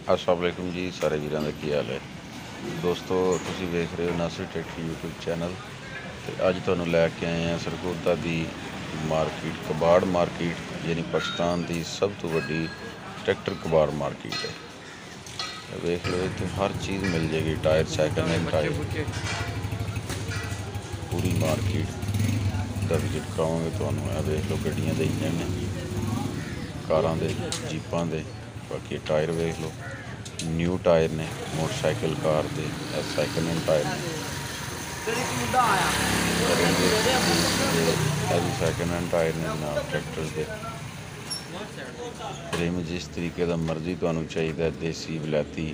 अस्सलाम वालेकुम जी सारे वीरां दा की हाल है दोस्तों तुसीं वेख रहे हो नासिर ट्रैक्टर यूट्यूब चैनल ते अज तुहानूं लैके आए हैं सरगोदा दी मार्केट कबाड़ मार्केट यानी पाकिस्तान की सब तो वड्डी ट्रैक्टर कबाड़ मार्केट है। वेख लो इत्थे हर चीज़ मिल जाएगी, टायर सैकंड हैंड टायर, पूरी मार्केट का विजिट करावांगे तुहानूं। वेख लो गड्डियां दे इंजन ने, कारां दे, जीपां दे, बाकी टायर वेख लो न्यू टायर ने, मोटरसाइकिल कार दे, सैकंड हैंड टायर ने, सैकंड हैंड टायर ने जनाब ट्रैक्टर के। रिम जिस तरीके का मर्जी तुहानूं चाहिए देसी वलैती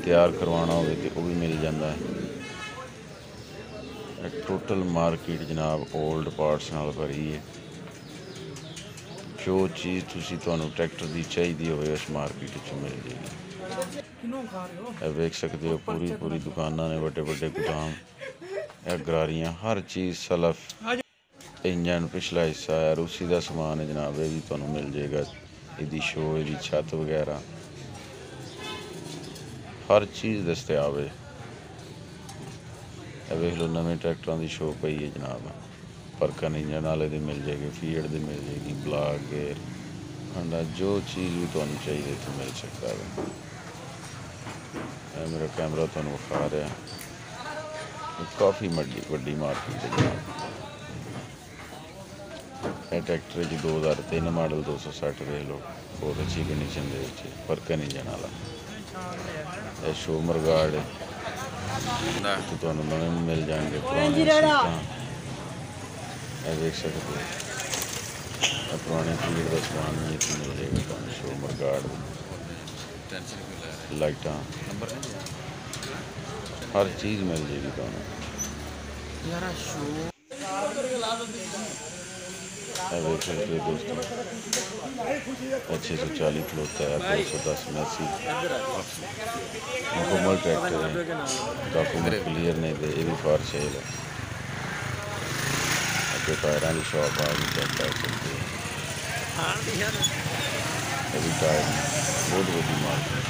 तैयार करवाना होवे ते वो भी मिल जाता है। टोटल मार्केट जनाब ओल्ड पार्ट्स नाल भरी है। जो चीज़ तुहानूं ट्रैक्टर की चाहिए हो उस मार्केट च मिल जाएगी। वेख सकते हो पूरी दुकाना ने, बड़े बड़े गोदाम, गरारियां, हर चीज़ सलफ, इंजन पिछला हिस्सा है, रूसी का समान है जनाब, ये भी तुहानूं मिल जाएगा। इसकी शो, इसकी छत वगैरह हर चीज़ दस्तयाब है। वेख लो नवे ट्रैक्टरों की शो पई है जनाब, परकन इंजन वाले दी मिल जाएगी, फीएड दी मिल जाएगी, ब्लॉक गेयर हांडा, जो चीज़ भी तुहानूं चाहिए इत्थे मिल सकता है। मेरा कैमरा तुहानूं विखा रहा, काफ़ी वड्डी मार्केट है जनाब। ट्रैक्टर 2003 मॉडल 260 देख लो, बहुत अच्छी कंडीशन दे विच, परकन इंजन वाला। शो मरगाड़ है, तुहानूं नवे मिल जाएंगे, पुराने सीटां देख सकते हो, पुराने पीरियड का समान भी इत्थे मिल जाएगा तुहानूं। शो मरगाड़ लाइटां हर चीज़ मिल जाएगी तुहानूं। देख सकते हो दोस्तों, 640 खलोता है, 210 मैसी मुकम्मल ट्रैक्टर है, डॉक्यूमेंट क्लियर ने दे, ये भी फॉर सेल है। अगे टायरां की शॉप आ गई, चेक कर सकते हो, ये भी टायर ने, बहुत वड्डी मार्केट।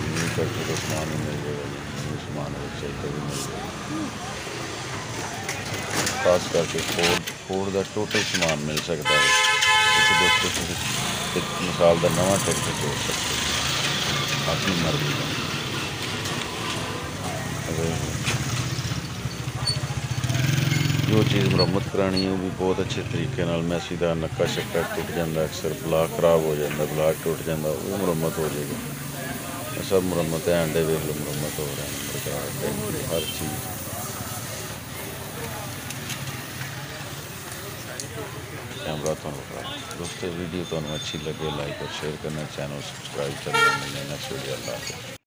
न्यू ट्रैक्टर का समान भी मिल जाएगा, न्यू समान साइकिल भी मिल जाएगा, खास करके फोर्ड का टोटल समान मिल सकता है। दोस्तों एक मिसाल का नवा ट्रैक्टर जोड़ सकते हो अपनी मर्जी का। जो चीज़ मुरम्मत करानी है वो भी बहुत अच्छे तरीके नाल, मैसी का नक्का शक्का टुट जाता, अक्सर ब्लॉक खराब हो जाता, ब्लॉक टुट जाता, वो मुरम्मत हो जाएगी। सब मुरम्मत है, अंडे देख लो मुरम्मत हो रहे हैं, हर चीज़। कैमरा तुहानूं दोस्तों, वीडियो तुहानूं अच्छी लगे लाइक और शेयर करना, चैनल सब्सक्राइब करना। मिलने नेक्स्ट वीडियो। अल्लाह हाफ़िज़।